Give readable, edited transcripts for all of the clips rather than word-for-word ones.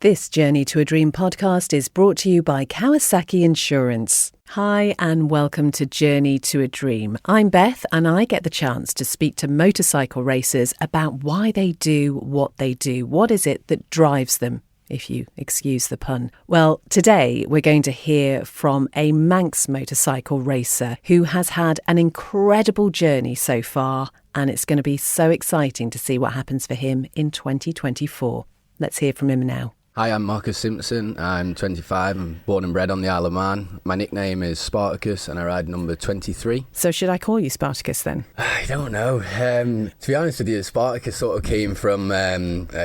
This Journey to a Dream podcast is brought to you by Kawasaki Insurance. Hi and welcome to Journey to a Dream. I'm Beth and I get the chance to speak to motorcycle racers about why they do what they do. What is it that drives them, if you excuse the pun? Well, today we're going to hear from a Manx motorcycle racer who has had an incredible journey so far, and it's going to be so exciting to see what happens for him in 2024. Let's hear from him now. Hi, I'm Spartacus Simpson. I'm 25. I'm born and bred on the Isle of Man. My nickname is Spartacus and I ride number 23. So should I call you Spartacus then? I don't know. To be honest with you, Spartacus sort of came from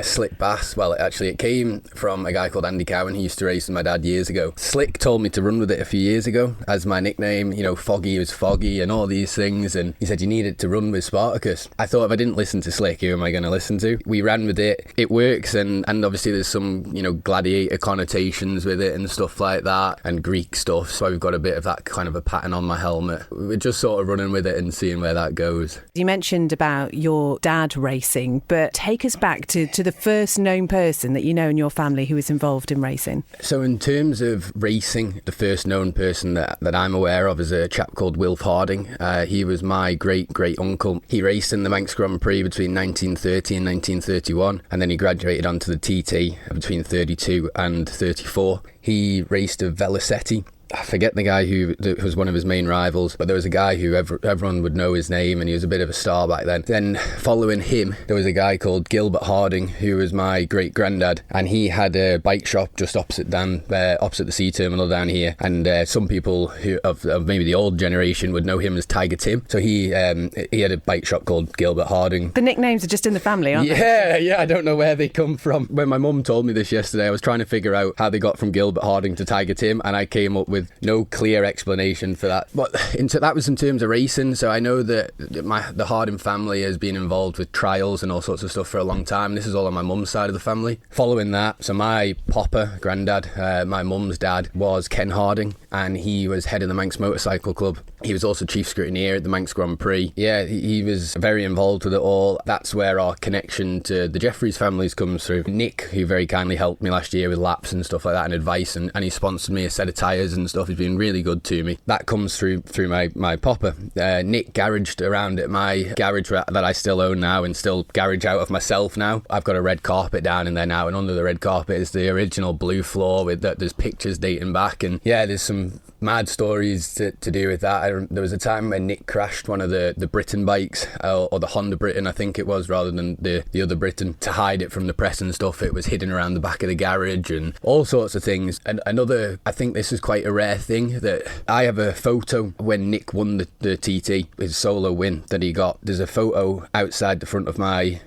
Slick Bass. Well, actually, it came from a guy called Andy Cowan who used to race with my dad years ago. Slick told me to run with it a few years ago as my nickname. You know, Foggy was Foggy and all these things. And he said, you needed to run with Spartacus. I thought if I didn't listen to Slick, who am I going to listen to? We ran with it. It works. And obviously there's some, gladiator connotations with it and stuff like that, and Greek stuff, so we've got a bit of that kind of a pattern on my helmet. We're just sort of running with it and seeing where that goes. You mentioned about your dad racing, but take us back to the first known person that you know in your family who was involved in racing. So in terms of racing, the first known person that I'm aware of is a chap called Wilf Harding. He was my great uncle. He raced in the Manx Grand Prix between 1930 and 1931, and then he graduated onto the TT between 32 and 34. He raced a Velicetti. I forget the guy who was one of his main rivals, but there was a guy who everyone would know his name, and he was a bit of a star back then. Then following him, there was a guy called Gilbert Harding, who was my great-granddad, and he had a bike shop just opposite the sea terminal down here, and some people who of maybe the old generation would know him as Tiger Tim. So he had a bike shop called Gilbert Harding. The nicknames are just in the family, aren't they? Yeah, I don't know where they come from. When my mum told me this yesterday, I was trying to figure out how they got from Gilbert Harding to Tiger Tim, and I came up with no clear explanation for that. But that was in terms of racing, so I know that the Harding family has been involved with trials and all sorts of stuff for a long time. This is all on my mum's side of the family. Following that, so my granddad, my mum's dad, was Ken Harding, and he was head of the Manx Motorcycle Club. He was also chief scrutineer at the Manx Grand Prix. Yeah, he was very involved with it all. That's where our connection to the Jeffries families comes through. Nick, who very kindly helped me last year with laps and stuff like that and advice, and he sponsored me a set of tyres and stuff. He's been really good to me. That comes through my papa. Nick garaged around at my garage that I still own now and still garage out of myself now. I've got a red carpet down in there now, and under the red carpet is the original blue floor with that. There's pictures dating back, and yeah, there's some mad stories to do with that. There was a time when Nick crashed one of the Britain bikes, or the Honda Britain I think it was, rather than the other Britain, to hide it from the press and stuff. It was hidden around the back of the garage and all sorts of things. And I think this is quite a rare thing, that I have a photo when Nick won the TT, his solo win that he got. There's a photo outside the front of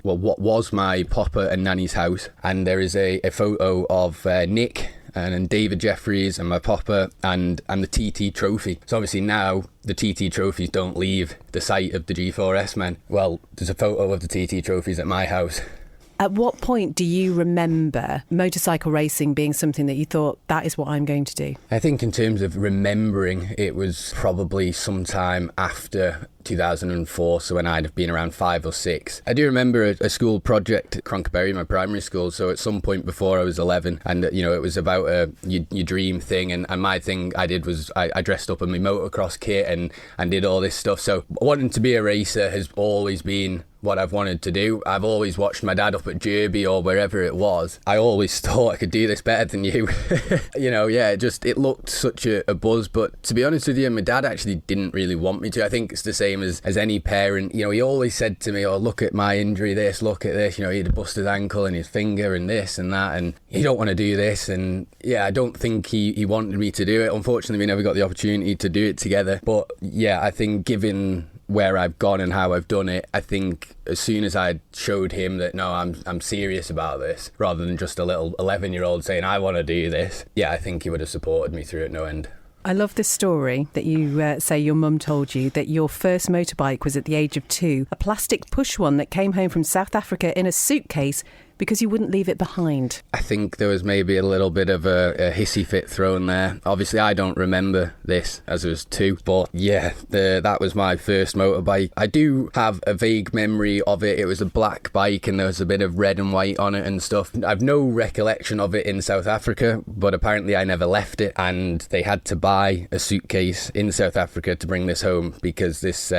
what was my papa and nanny's house, and there is a photo of Nick and then David Jeffries and my papa and the TT trophy. So obviously now the TT trophies don't leave the site of the G4S men. Well, there's a photo of the TT trophies at my house. At what point do you remember motorcycle racing being something that you thought, that is what I'm going to do? I think in terms of remembering, it was probably sometime after 2004, so when I'd have been around 5 or 6. I do remember a school project at Cronkerberry, my primary school, so at some point before I was 11, and it was about your dream thing, and my thing I did was I dressed up in my motocross kit and did all this stuff. So wanting to be a racer has always been what I've wanted to do. I've always watched my dad up at Derby or wherever it was. I always thought I could do this better than you. It looked such a buzz, but to be honest with you, my dad actually didn't really want me to. I think it's the same as any parent. He always said to me, oh, look at my injury, look at this, he had a busted ankle and his finger and this and that, and you don't want to do this. And yeah, I don't think he wanted me to do it. Unfortunately, we never got the opportunity to do it together. But yeah, I think given where I've gone and how I've done it, I think as soon as I showed him that no, I'm serious about this, rather than just a little 11-year-old saying I want to do this, yeah, I think he would have supported me through it no end. I love this story that you say your mum told you, that your first motorbike was at the age of 2, a plastic push one that came home from South Africa in a suitcase because you wouldn't leave it behind? I think there was maybe a little bit of a hissy fit thrown there. Obviously, I don't remember this as I was 2, but yeah, that was my first motorbike. I do have a vague memory of it. It was a black bike and there was a bit of red and white on it and stuff. I've no recollection of it in South Africa, but apparently I never left it, and they had to buy a suitcase in South Africa to bring this home because this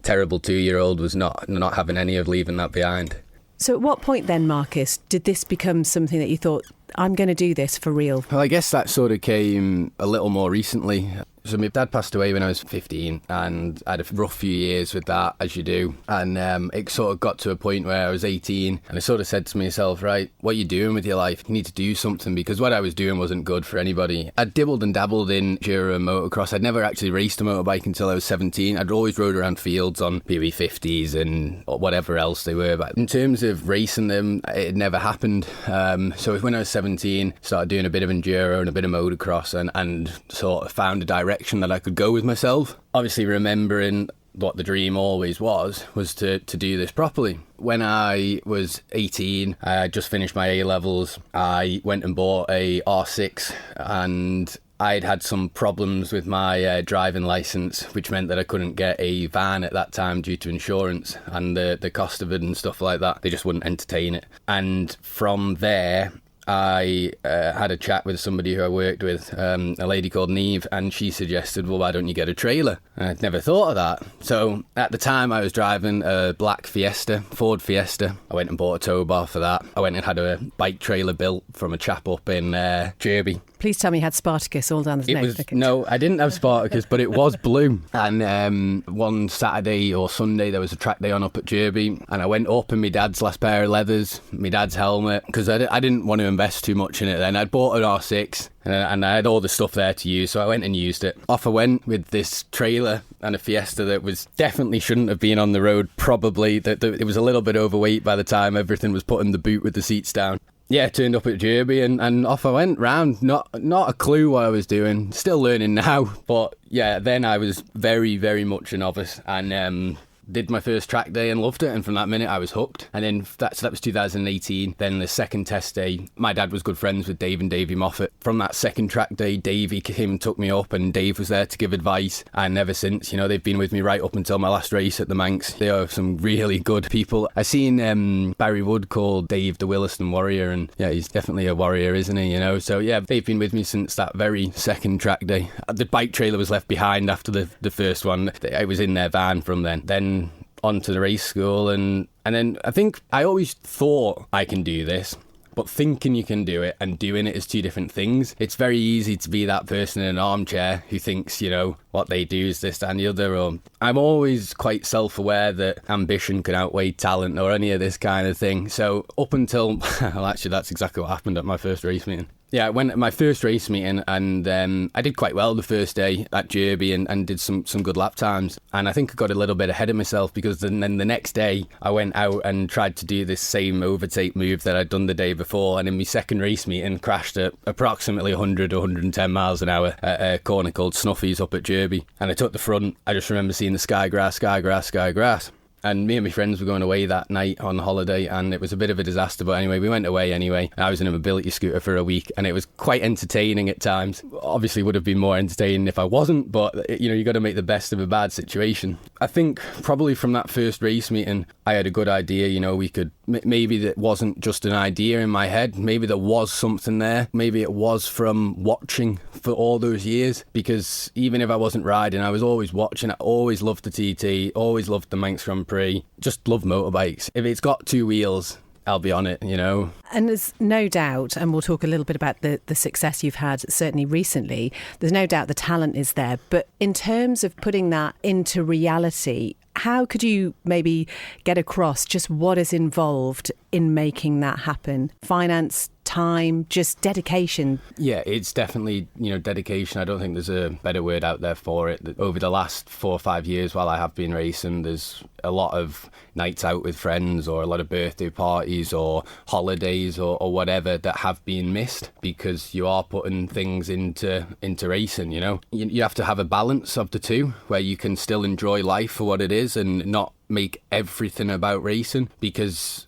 terrible 2-year-old was not having any of leaving that behind. So at what point then, Marcus, did this become something that you thought, I'm going to do this for real? Well, I guess that sort of came a little more recently. So my dad passed away when I was 15, and I had a rough few years with that, as you do. And it sort of got to a point where I was 18, and I sort of said to myself, right, what are you doing with your life? You need to do something, because what I was doing wasn't good for anybody. I'd dibbled and dabbled in enduro and motocross. I'd never actually raced a motorbike until I was 17. I'd always rode around fields on PB50s and whatever else they were. But in terms of racing them, it never happened. So when I was 17, started doing a bit of enduro and a bit of motocross, and sort of found a direction that I could go with myself. Obviously remembering what the dream always was to do this properly. When I was 18, I just finished my A-levels. I went and bought a R6, and I'd had some problems with my driving licence, which meant that I couldn't get a van at that time due to insurance and the cost of it and stuff like that. They just wouldn't entertain it. And from there, I had a chat with somebody who I worked with, a lady called Neve, and she suggested, well, why don't you get a trailer? And I'd never thought of that. So at the time I was driving a black Fiesta, Ford Fiesta. I went and bought a tow bar for that. I went and had a bike trailer built from a chap up in Derby. Please tell me you had Spartacus all down the nose. No, I didn't have Spartacus, but it was blue. And one Saturday or Sunday, there was a track day on up at Derby, and I went up in my dad's last pair of leathers, my dad's helmet, because I didn't want to invest too much in it then. I'd bought an R6, and I had all the stuff there to use, so I went and used it. Off I went with this trailer and a Fiesta that was definitely shouldn't have been on the road, probably. It was a little bit overweight by the time everything was put in the boot with the seats down. Yeah, turned up at Derby and off I went round. Not a clue what I was doing. Still learning now. But yeah, then I was very, very much a novice, and did my first track day and loved it, and from that minute I was hooked. And then that was 2018. Then the second test day, my dad was good friends with Dave and Davey Moffat. From that second track day, Davey came and took me up, and Dave was there to give advice, and ever since, they've been with me right up until my last race at the Manx. They are some really good people. I seen Barry Wood called Dave the Williston Warrior, and yeah, he's definitely a warrior, isn't he? So yeah, they've been with me since that very second track day. The bike trailer was left behind after the first one. I was in their van from then on to the race school, and then I think I always thought I can do this, but thinking you can do it and doing it is two different things. It's very easy to be that person in an armchair who thinks, what they do is this, that and the other. Or I'm always quite self-aware that ambition can outweigh talent or any of this kind of thing. So up until, well, actually that's exactly what happened at my first race meeting. Yeah, I went at my first race meeting, and I did quite well the first day at Derby and did some good lap times. And I think I got a little bit ahead of myself, because then the next day I went out and tried to do this same overtake move that I'd done the day before. And in my second race meeting, crashed at approximately 100 or 110 miles an hour at a corner called Snuffy's up at Derby. And I took the front. I just remember seeing the sky grass. And me and my friends were going away that night on holiday, and it was a bit of a disaster, but anyway, we went away anyway. I was in a mobility scooter for a week, and it was quite entertaining at times. Obviously would have been more entertaining if I wasn't, but you got to make the best of a bad situation. I think probably from that first race meeting, I had a good idea. We could, maybe that wasn't just an idea in my head, maybe there was something there. Maybe it was from watching for all those years, because even if I wasn't riding, I was always watching. I always loved the TT, always loved the Manx Grand Prix, just love motorbikes. If it's got two wheels, I'll be on it, And there's no doubt, and we'll talk a little bit about the success you've had certainly recently, there's no doubt the talent is there. But in terms of putting that into reality, how could you maybe get across just what is involved in making that happen? Finance, time, just dedication. Yeah, it's definitely, dedication. I don't think there's a better word out there for it. Over the last 4 or 5 years while I have been racing, there's a lot of nights out with friends, or a lot of birthday parties or holidays or whatever that have been missed, because you are putting things into racing. You have to have a balance of the two, where you can still enjoy life for what it is and not make everything about racing, because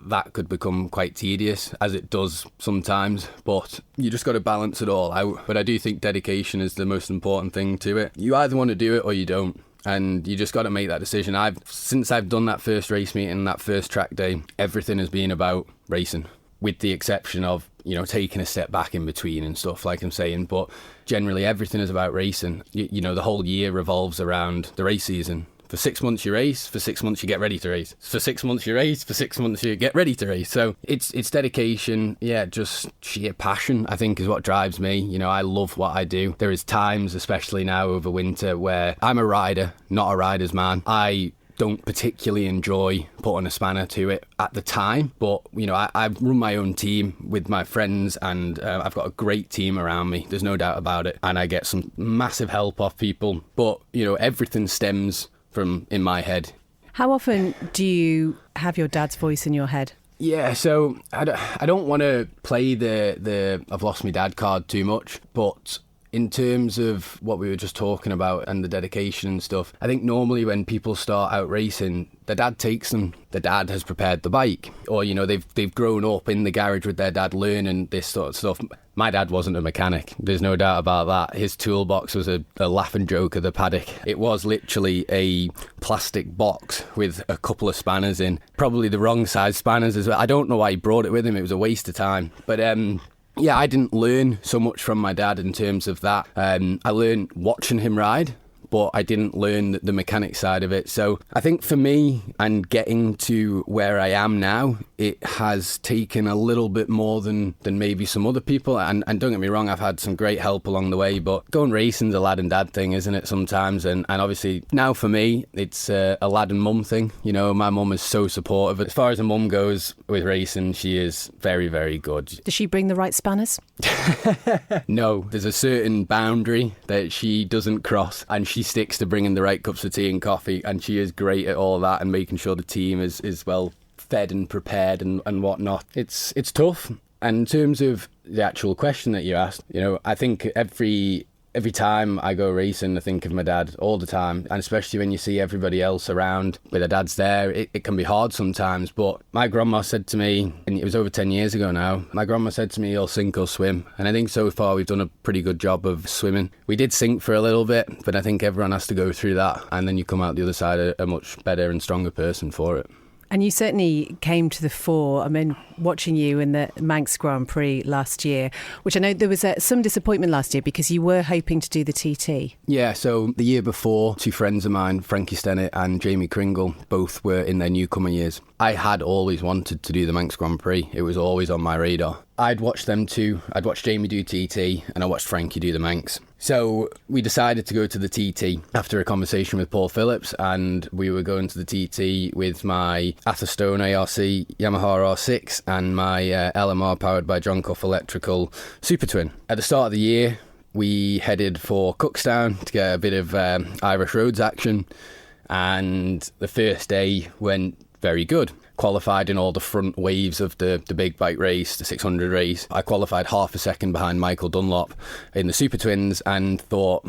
that could become quite tedious, as it does sometimes, but you just got to balance it all out. But I do think dedication is the most important thing to it. You either want to do it or you don't. And you just got to make that decision. Since I've done that first race meeting, that first track day, everything has been about racing, with the exception of, taking a step back in between and stuff, like I'm saying. But generally, everything is about racing. The whole year revolves around the race season. For 6 months you race, for 6 months you get ready to race. For 6 months you race, for 6 months you get ready to race. So it's dedication, just sheer passion, I think, is what drives me. I love what I do. There is times, especially now over winter, where I'm a rider, not a rider's man. I don't particularly enjoy putting a spanner to it at the time, but I run my own team with my friends, and I've got a great team around me, there's no doubt about it, and I get some massive help off people, but everything stems from in my head. How often do you have your dad's voice in your head? Yeah, so I don't want to play the I've lost my dad card too much, but in terms of what we were just talking about and the dedication and stuff, I think normally when people start out racing, their dad takes them. The dad has prepared the bike, or they've grown up in the garage with their dad learning this sort of stuff. My dad wasn't a mechanic, there's no doubt about that. His toolbox was a laughing joke of the paddock. It was literally a plastic box with a couple of spanners in, probably the wrong size spanners as well. I don't know why he brought it with him, it was a waste of time. But yeah, I didn't learn so much from my dad in terms of that. I learned watching him ride, but I didn't learn the mechanic side of it. So I think for me, and getting to where I am now, it has taken a little bit more than maybe some other people. And don't get me wrong, I've had some great help along the way, but going racing's a lad and dad thing, isn't it, sometimes? And obviously now for me, it's a lad and mum thing. My mum is so supportive. As far as a mum goes with racing, she is very, very good. Does she bring the right spanners? No, there's a certain boundary that she doesn't cross, and she sticks to bringing the right cups of tea and coffee, and she is great at all that and making sure the team is well fed and prepared and whatnot. It's tough. And in terms of the actual question that you asked, I think every time I go racing, I think of my dad all the time, and especially when you see everybody else around with their dads there, it can be hard sometimes. But my grandma said to me, and it was over 10 years ago now, my grandma said to me, "You'll sink or swim." And I think so far we've done a pretty good job of swimming. We did sink for a little bit, but I think everyone has to go through that, and then you come out the other side a much better and stronger person for it. And you certainly came to the fore. I mean, watching you in the Manx Grand Prix last year, which I know there was some disappointment last year because you were hoping to do the TT. Yeah, so the year before, two friends of mine, Frankie Stennett and Jamie Kringle, both were in their newcomer years. I had always wanted to do the Manx Grand Prix. It was always on my radar. I'd watched them too. I'd watched Jamie do TT and I watched Frankie do the Manx. So we decided to go to the TT after a conversation with Paul Phillips, and we were going to the TT with my Atherstone ARC Yamaha R6 and my LMR powered by John Cuff Electrical Super Twin. At the start of the year, we headed for Cookstown to get a bit of Irish Roads action, and the first day went very good. Qualified in all the front waves of the big bike race, the 600 race. I qualified half a second behind Michael Dunlop in the Super Twins, and thought,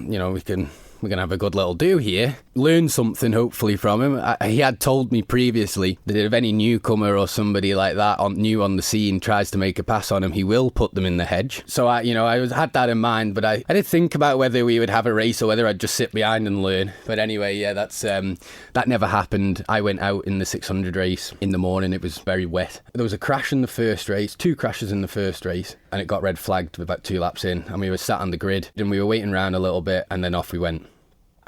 we're going to have a good little do here. Learn something, hopefully, from him. He had told me previously that if any newcomer or somebody like that new on the scene tries to make a pass on him, he will put them in the hedge. So I had that in mind, but I did think about whether we would have a race or whether I'd just sit behind and learn. But anyway, yeah, that never happened. I went out in the 600 race in the morning. It was very wet. There was a crash in the first race, 2 crashes in the first race, and it got red flagged about 2 laps in, and we were sat on the grid and we were waiting around a little bit, and then off we went.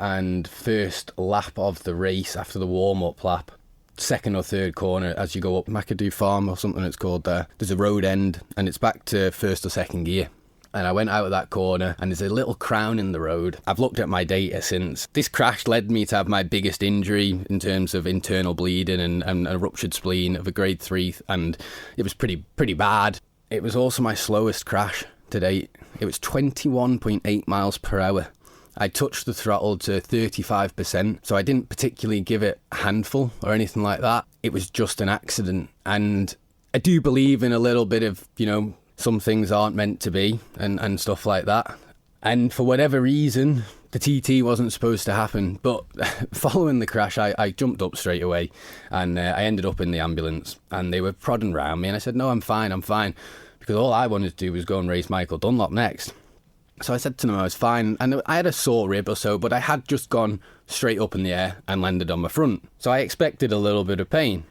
And first lap of the race, after the warm-up lap, second or third corner as you go up McAdoo Farm or something it's called there's a road end, and it's back to first or second gear. And I went out of that corner, and there's a little crown in the road. I've looked at my data since. This crash led me to have my biggest injury in terms of internal bleeding and a ruptured spleen of a grade 3, and it was pretty bad. It was also my slowest crash to date. It was 21.8 miles per hour. I touched the throttle to 35%, so I didn't particularly give it a handful or anything like that. It was just an accident. And I do believe in a little bit of, some things aren't meant to be and stuff like that. And for whatever reason, The TT wasn't supposed to happen, but following the crash, I jumped up straight away, and I ended up in the ambulance, and they were prodding round me, and I said, no, I'm fine, because all I wanted to do was go and race Michael Dunlop next. So I said to them I was fine, and I had a sore rib or so, but I had just gone straight up in the air and landed on my front. So I expected a little bit of pain.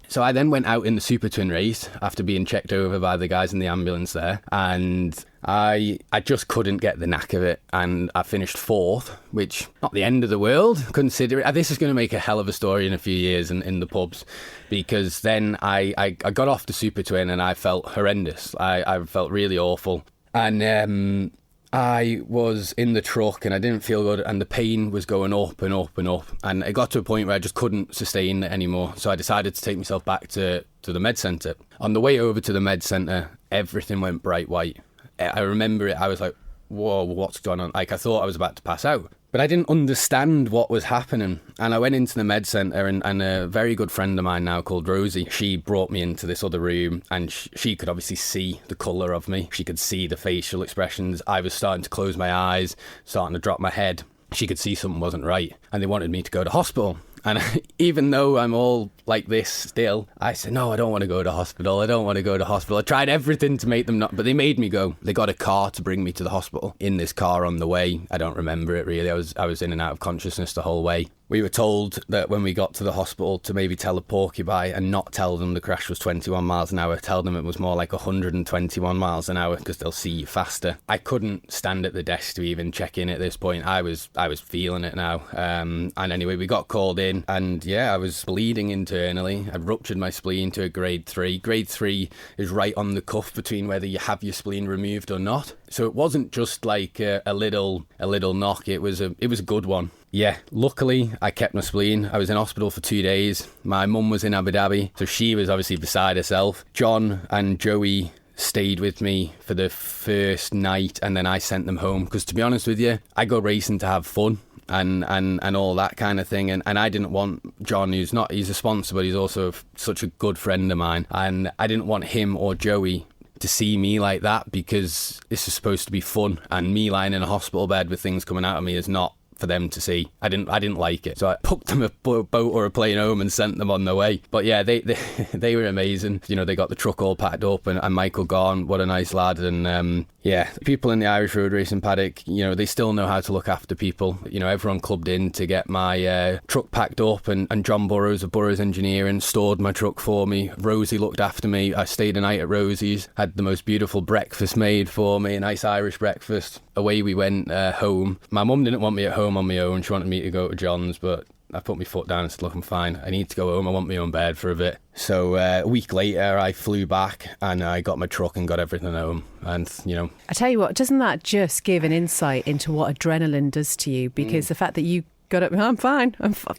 So I then went out in the Super Twin race after being checked over by the guys in the ambulance there, and I just couldn't get the knack of it, and I finished 4th, which not the end of the world, considering this is going to make a hell of a story in a few years in the pubs, because then I got off the Super Twin and I felt horrendous. I felt really awful, and I was in the truck and I didn't feel good, and the pain was going up and up and up, and it got to a point where I just couldn't sustain it anymore. So I decided to take myself back to the med centre. On the way over to the med centre, everything went bright white. I remember it, I was like, whoa, what's going on? Like, I thought I was about to pass out. But I didn't understand what was happening. And I went into the med centre, and a very good friend of mine now called Rosie, she brought me into this other room, and she could obviously see the colour of me. She could see the facial expressions. I was starting to close my eyes, starting to drop my head. She could see something wasn't right, and they wanted me to go to hospital. And even though I'm all like this still, I said, no, I don't want to go to hospital. I tried everything to make them not, but they made me go. They got a car to bring me to the hospital. In this car on the way, I don't remember it really. I was in and out of consciousness the whole way. We were told that when we got to the hospital to maybe tell a porcupine and not tell them the crash was 21 miles an hour, tell them it was more like 121 miles an hour because they'll see you faster. I couldn't stand at the desk to even check in at this point. I was feeling it now. And anyway, we got called in, and yeah, I was bleeding internally. I ruptured my spleen to a grade 3. Grade 3 is right on the cuff between whether you have your spleen removed or not. So it wasn't just like a little knock. It was a good one. Yeah, luckily I kept my spleen. I was in hospital for 2 days. My mum was in Abu Dhabi, so she was obviously beside herself. John and Joey stayed with me for the first night, and then I sent them home, because to be honest with you, I go racing to have fun and all that kind of thing, and I didn't want John, he's a sponsor, but he's also such a good friend of mine, and I didn't want him or Joey to see me like that, because this is supposed to be fun, and me lying in a hospital bed with things coming out of me is not for them to see. I didn't like it, so I booked them a boat or a plane home and sent them on their way. But yeah, they were amazing. You know, they got the truck all packed up, and Michael Garn, what a nice lad. And yeah, people in the Irish road racing paddock, you know, they still know how to look after people. You know, everyone clubbed in to get my truck packed up, and John Burrows of Burrows Engineering stored my truck for me. Rosie looked after me. I stayed a night at Rosie's, had the most beautiful breakfast made for me, a nice Irish breakfast. Away we went home. My mum didn't want me at home on my own. She wanted me to go to John's, but I put my foot down and said, look, I'm fine. I need to go home. I want my own bed for a bit. So a week later, I flew back and I got my truck and got everything home. And, you know, I tell you what, doesn't that just give an insight into what adrenaline does to you? Because the fact that you got up, I'm fine.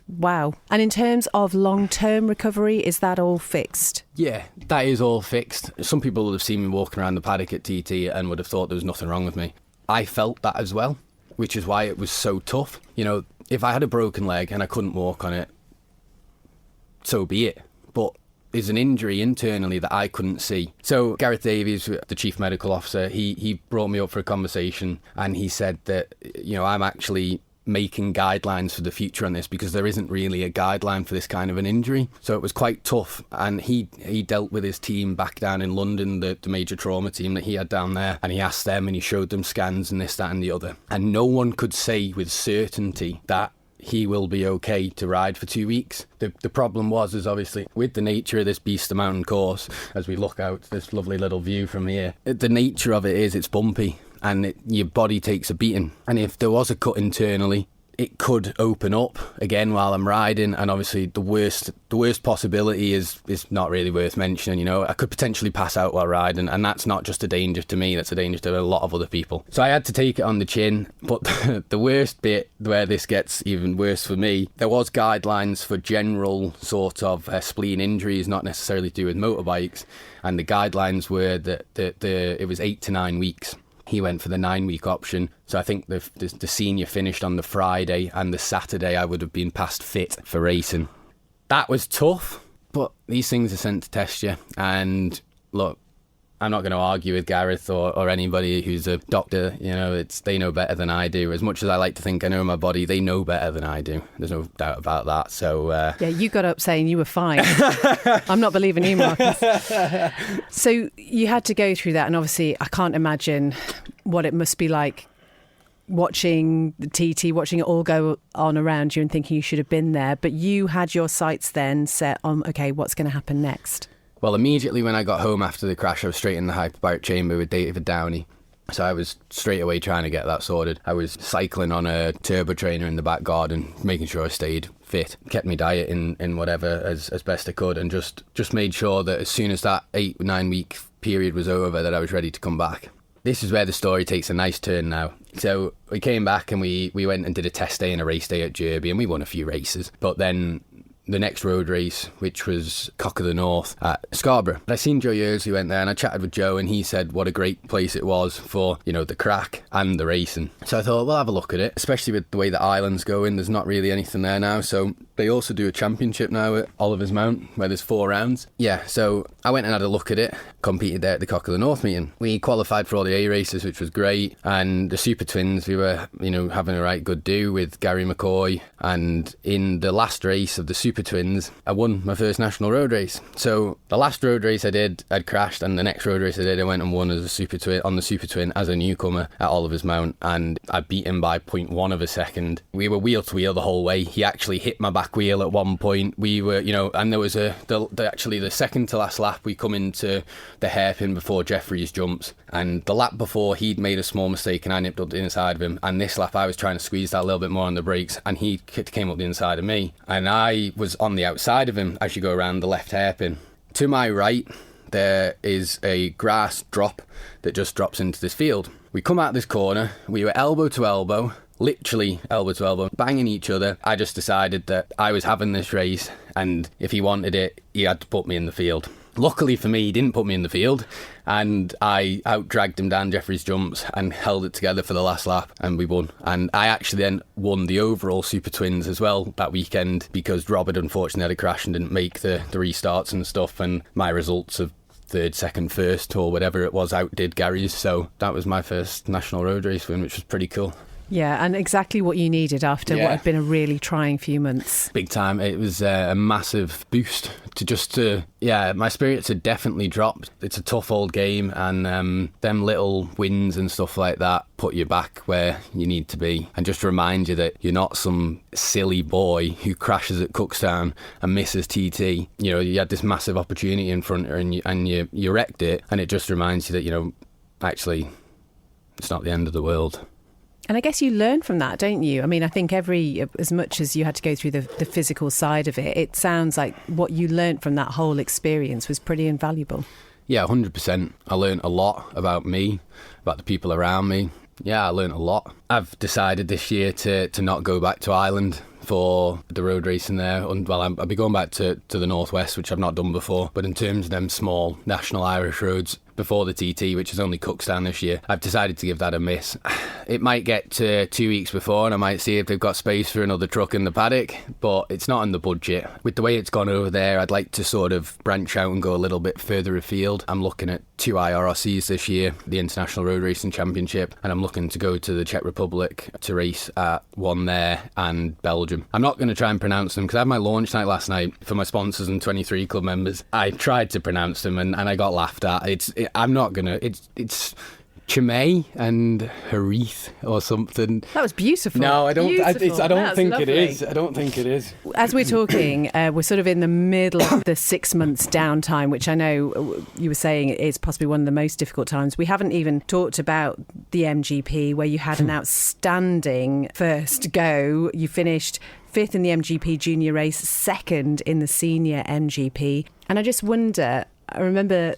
Wow. And in terms of long-term recovery, is that all fixed? Yeah, that is all fixed. Some people would have seen me walking around the paddock at TT and would have thought there was nothing wrong with me. I felt that as well, which is why it was so tough. You know, if I had a broken leg and I couldn't walk on it, so be it. But there's an injury internally that I couldn't see. So Gareth Davies, the chief medical officer, he brought me up for a conversation, and he said that, you know, I'm actually making guidelines for the future on this, because there isn't really a guideline for this kind of an injury. So it was quite tough, and he dealt with his team back down in London, the major trauma team that he had down there, and he asked them and he showed them scans and this, that and the other, and no one could say with certainty that he will be okay to ride for 2 weeks. The problem is obviously with the nature of this Beast of Mountain course, as we look out this lovely little view from here, the nature of it is it's bumpy, and your body takes a beating. And if there was a cut internally, it could open up again while I'm riding. And obviously the worst possibility is not really worth mentioning. You know, I could potentially pass out while riding, and that's not just a danger to me, that's a danger to a lot of other people. So I had to take it on the chin. But the worst bit, where this gets even worse for me, there was guidelines for general sort of spleen injuries, not necessarily to do with motorbikes. And the guidelines were that it was 8 to 9 weeks. He went for the 9-week option. So I think the senior finished on the Friday, and the Saturday I would have been past fit for racing. That was tough, but these things are sent to test you. And look, I'm not going to argue with Gareth or anybody who's a doctor. You know, they know better than I do. As much as I like to think I know my body, they know better than I do. There's no doubt about that. So yeah, you got up saying you were fine. I'm not believing you, Marcus. So you had to go through that, and obviously I can't imagine what it must be like watching the TT, watching it all go on around you and thinking you should have been there. But you had your sights then set on, okay, what's going to happen next? Well, immediately when I got home after the crash, I was straight in the hyperbaric chamber with David Downey. So I was straight away trying to get that sorted. I was cycling on a turbo trainer in the back garden, making sure I stayed fit, kept my diet in whatever as best I could, and just made sure that as soon as that 8-9 week period was over, that I was ready to come back. This is where the story takes a nice turn now. So we came back and we went and did a test day and a race day at Derby, and we won a few races. But then the next road race, which was Cock of the North at Scarborough. I seen Joe Yearsley went there, and I chatted with Joe, and he said what a great place it was for, you know, the crack and the racing. So I thought, well, have a look at it, especially with the way the island's going. There's not really anything there now. So they also do a championship now at Oliver's Mount, where there's 4 rounds. Yeah, so I went and had a look at it, competed there at the Cock of the North meeting. We qualified for all the A races, which was great. And the Super Twins, we were, you know, having a right good do with Gary McCoy. And in the last race of the Super Twins, I won my first national road race. So the last road race I did, I'd crashed, and the next road race I did, I went and won as a Super Twin, on the Super Twin as a newcomer at Oliver's Mount, and I beat him by 0.1 of a second. We were wheel to wheel the whole way. He actually hit my back wheel at one point. We were, you know, and there was actually the second to last lap, we come into the hairpin before Jeffries jumps, and the lap before he'd made a small mistake and I nipped up the inside of him, and this lap I was trying to squeeze that a little bit more on the brakes, and he came up the inside of me, and I was on the outside of him as you go around the left hairpin. To my right there is a grass drop that just drops into this field. We come out this corner, we were elbow to elbow, literally elbow to elbow, banging each other. I just decided that I was having this race, and if he wanted it, he had to put me in the field. Luckily for me, he didn't put me in the field, and I out-dragged him down Jeffries' jumps and held it together for the last lap, and we won. And I actually then won the overall Super Twins as well that weekend, because Robert unfortunately had a crash and didn't make the restarts and stuff, and my results of third, second, first, or whatever it was outdid Gary's. So that was my first national road race win, which was pretty cool. Yeah, and exactly what you needed after what had been a really trying few months. Big time. It was a massive boost to my spirits had definitely dropped. It's a tough old game, and them little wins and stuff like that put you back where you need to be, and just remind you that you're not some silly boy who crashes at Cookstown and misses TT. You know, you had this massive opportunity in front of you, and you wrecked it, and it just reminds you that, you know, actually it's not the end of the world. And I guess you learn from that, don't you? I mean, I think as much as you had to go through the physical side of it, it sounds like what you learned from that whole experience was pretty invaluable. Yeah, 100%. I learned a lot about me, about the people around me. Yeah, I learned a lot. I've decided this year to not go back to Ireland for the road racing there. Well, I'll be going back to the Northwest, which I've not done before. But in terms of them small national Irish roads before the TT, which is only Cookstown this year, I've decided to give that a miss. It might get to 2 weeks before, and I might see if they've got space for another truck in the paddock, but it's not in the budget. With the way it's gone over there, I'd like to sort of branch out and go a little bit further afield. I'm looking at 2 IRRCs this year, the International Road Racing Championship, and I'm looking to go to the Czech Republic to race at one there, and Belgium. I'm not going to try and pronounce them because I had my launch night last night for my sponsors and 23 club members. I tried to pronounce them and I got laughed at. I'm not going to... It's Chimay and Harith or something. That was beautiful. No, I don't. I don't think lovely. it is. I don't think it is. As we're talking, we're sort of in the middle of the 6 months downtime, which I know you were saying is possibly one of the most difficult times. We haven't even talked about the MGP, where you had an outstanding first go. You finished 5th in the MGP junior race, 2nd in the senior MGP. And I just wonder, I remember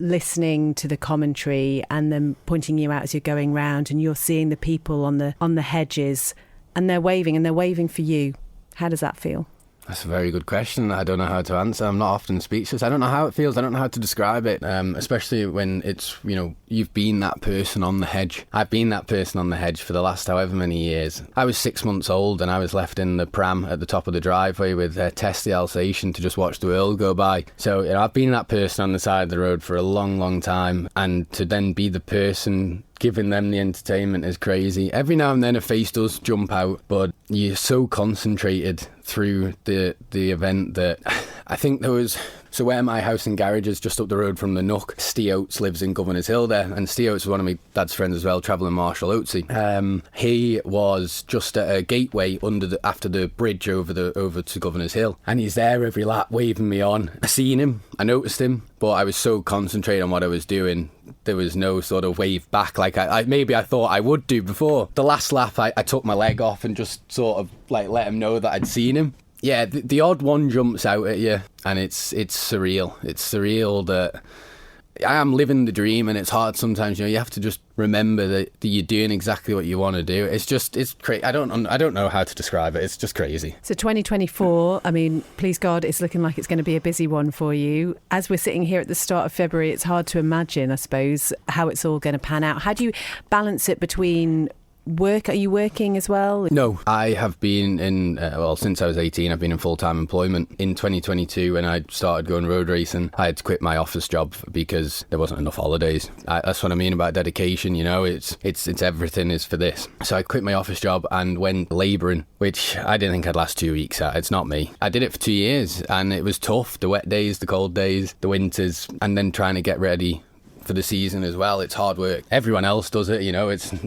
listening to the commentary and them pointing you out as you're going round, and you're seeing the people on the hedges, and they're waving for you. How does that feel? That's a very good question. I don't know how to answer. I'm not often speechless. I don't know how it feels. I don't know how to describe it, especially when it's, you've been that person on the hedge. I've been that person on the hedge for the last however many years. I was 6 months old and I was left in the pram at the top of the driveway with Tess the Alsatian to just watch the world go by. So I've been that person on the side of the road for a long, long time, and to then be the person giving them the entertainment is crazy. Every now and then a face does jump out, but you're so concentrated through the event that I think there was... So where my house and garage is, just up the road from the Nook, Steve Oates lives in Governor's Hill there, and Steve Oates was one of my dad's friends as well, travelling Marshall Oatesy. He was just at a gateway after the bridge over to Governor's Hill, and he's there every lap waving me on. I seen him, I noticed him, but I was so concentrated on what I was doing, there was no sort of wave back like I thought I would do before. The last lap, I took my leg off and just sort of like let him know that I'd seen him. Yeah, the odd one jumps out at you, and it's surreal. It's surreal that I am living the dream, and it's hard sometimes. You have to just remember that you're doing exactly what you want to do. It's crazy. I don't know how to describe it. It's just crazy. So 2024, I mean, please God, it's looking like it's going to be a busy one for you. As we're sitting here at the start of February, it's hard to imagine, I suppose, how it's all going to pan out. How do you balance it between work? Are you working as well? No, I have been in, since I was 18, I've been in full-time employment. In 2022, when I started going road racing, I had to quit my office job because there wasn't enough holidays. That's what I mean about dedication, it's everything is for this. So I quit my office job and went labouring, which I didn't think I'd last 2 weeks at. It's not me. I did it for 2 years, and it was tough. The wet days, the cold days, the winters, and then trying to get ready for the season as well. It's hard work. Everyone else does it,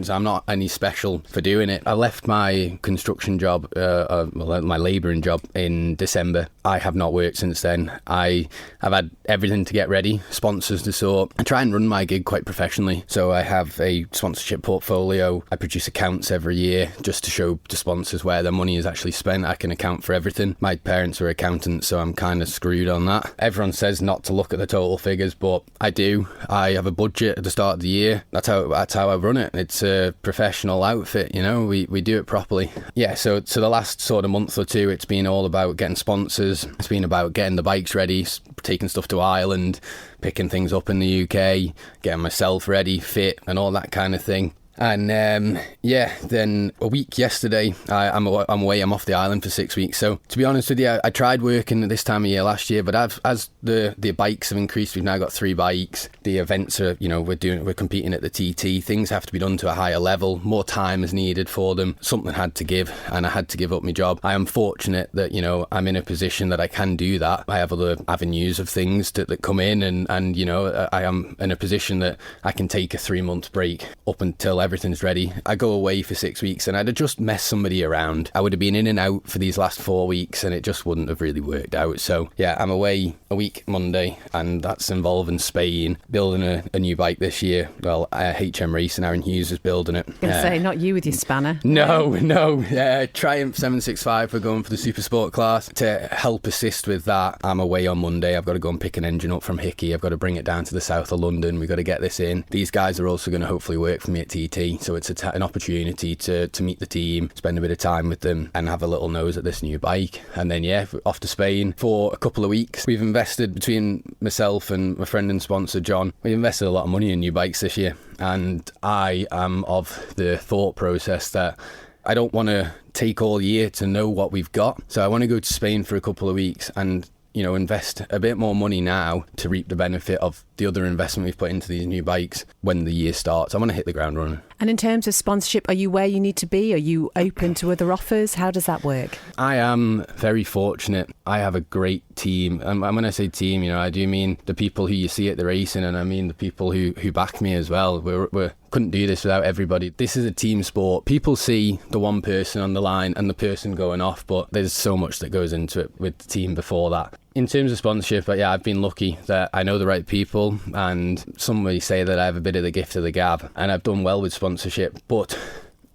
I'm not any special for doing it. I left my construction job, my labouring job in December. I have not worked since then. I have had everything to get ready, sponsors to sort. I try and run my gig quite professionally. So I have a sponsorship portfolio. I produce accounts every year just to show to sponsors where their money is actually spent. I can account for everything. My parents are accountants, so I'm kind of screwed on that. Everyone says not to look at the total figures, but I do. I have a budget at the start of the year. That's how I run it. It's a professional outfit, we do it properly. Yeah, so the last sort of month or two, it's been all about getting sponsors. It's been about getting the bikes ready, taking stuff to Ireland, picking things up in the UK, getting myself ready, fit, and all that kind of thing. And then a week yesterday, I'm away. I'm off the island for 6 weeks. So to be honest with you, I tried working at this time of year last year, but as the bikes have increased, we've now got 3 bikes. The events are, we're competing at the TT. Things have to be done to a higher level. More time is needed for them. Something had to give, and I had to give up my job. I am fortunate that I'm in a position that I can do that. I have other avenues of things that come in, and I am in a position that I can take a 3-month break up until everything's ready. I go away for 6 weeks, and I'd have just messed somebody around. I would have been in and out for these last 4 weeks, and it just wouldn't have really worked out. So yeah, I'm away a week Monday, and that's involving Spain, building a new bike this year. Well, HM Racing, Aaron Hughes is building it. I was going to say, not you with your spanner. No. Triumph 765, we're going for the super sport class. To help assist with that, I'm away on Monday. I've got to go and pick an engine up from Hickey. I've got to bring it down to the south of London. We've got to get this in. These guys are also going to hopefully work for me at TT. So it's an opportunity to meet the team, spend a bit of time with them, and have a little nose at this new bike. And then off to Spain for a couple of weeks. We've invested, between myself and my friend and sponsor John, we invested a lot of money in new bikes this year. And I am of the thought process that I don't want to take all year to know what we've got. So I want to go to Spain for a couple of weeks and invest a bit more money now to reap the benefit of the other investment we've put into these new bikes when the year starts. I want to hit the ground running. And in terms of sponsorship, are you where you need to be? Are you open to other offers? How does that work? I am very fortunate. I have a great team. And when I say team, I do mean the people who you see at the racing, and I mean the people who back me as well. We couldn't do this without everybody. This is a team sport. People see the one person on the line and the person going off, but there's so much that goes into it with the team before that. In terms of sponsorship, I've been lucky that I know the right people, and some may say that I have a bit of the gift of the gab, and I've done well with sponsorship. But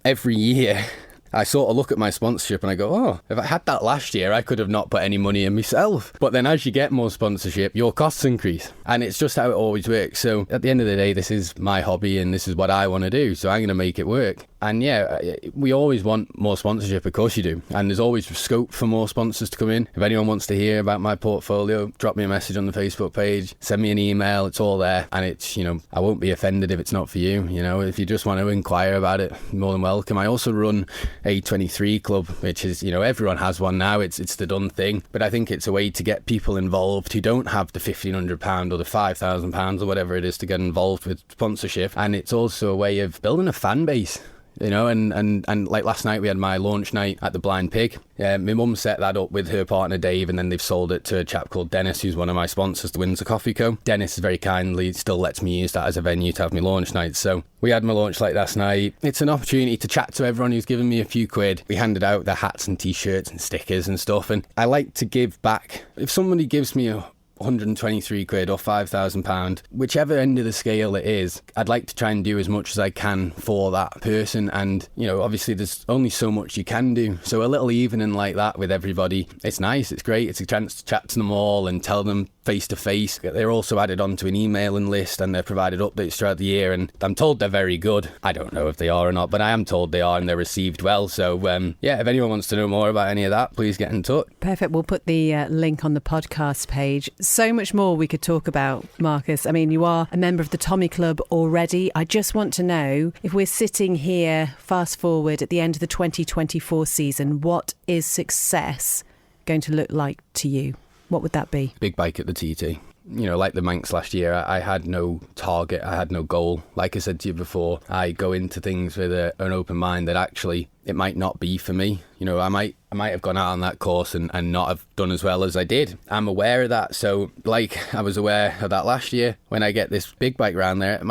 every year I sort of look at my sponsorship and I go, oh, if I had that last year, I could have not put any money in myself. But then as you get more sponsorship, your costs increase. And it's just how it always works. So at the end of the day, this is my hobby and this is what I want to do. So I'm going to make it work. And yeah, we always want more sponsorship, of course you do. And there's always scope for more sponsors to come in. If anyone wants to hear about my portfolio, drop me a message on the Facebook page, send me an email, it's all there. And it's, I won't be offended if it's not for you. If you just want to inquire about it, more than welcome. I also run a 23 club, which is, everyone has one now. It's the done thing. But I think it's a way to get people involved who don't have the £1,500 or the £5,000 or whatever it is to get involved with sponsorship. And it's also a way of building a fan base. And like last night we had my launch night at the Blind Pig. My mum set that up with her partner Dave, and then they've sold it to a chap called Dennis, who's one of my sponsors, the Windsor Coffee Co. Dennis very kindly still lets me use that as a venue to have my launch night. So we had my launch night last night. It's an opportunity to chat to everyone who's given me a few quid. We handed out their hats and t-shirts and stickers and stuff, and I like to give back. If somebody gives me 123 quid or £5,000, whichever end of the scale it is, I'd like to try and do as much as I can for that person. And obviously there's only so much you can do, so a little evening like that with everybody, it's nice, it's great. It's a chance to chat to them all and tell them face to face. They're also added onto an emailing list, and they're provided updates throughout the year, and I'm told they're very good. I don't know if they are or not, but I am told they are, and they're received well. So if anyone wants to know more about any of that, please get in touch. Perfect. We'll put the link on the podcast page. So much more we could talk about, Marcus. I mean, you are a member of the Tommy Club already. I just want to know, if we're sitting here fast forward at the end of the 2024 season, what is success going to look like to you? What would that be? Big bike at the TT. Like the Manx last year, I had no target, I had no goal. Like I said to you before, I go into things with an open mind that actually it might not be for me. I might have gone out on that course and not have done as well as I did. I'm aware of that. So like I was aware of that last year, when I get this big bike round there,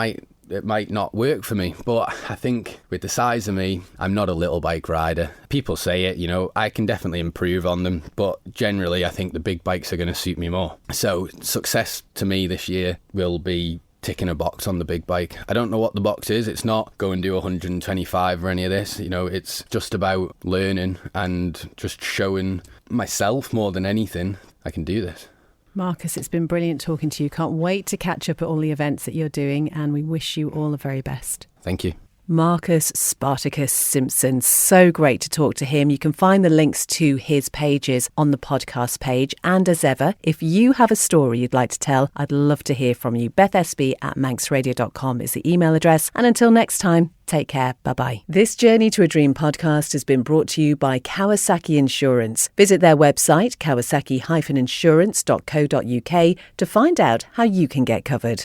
it might not work for me. But I think with the size of me, I'm not a little bike rider. People say it, I can definitely improve on them, but generally I think the big bikes are going to suit me more. So success to me this year will be ticking a box on the big bike. I don't know what the box is. It's not go and do 125 or any of this. It's just about learning and just showing myself more than anything I can do this. Marcus, it's been brilliant talking to you. Can't wait to catch up at all the events that you're doing, and we wish you all the very best. Thank you. Marcus Spartacus Simpson. So great to talk to him. You can find the links to his pages on the podcast page. And as ever, if you have a story you'd like to tell, I'd love to hear from you. BethSB@manxradio.com is the email address. And until next time, take care. Bye-bye. This Journey to a Dream podcast has been brought to you by Kawasaki Insurance. Visit their website, kawasaki-insurance.co.uk, to find out how you can get covered.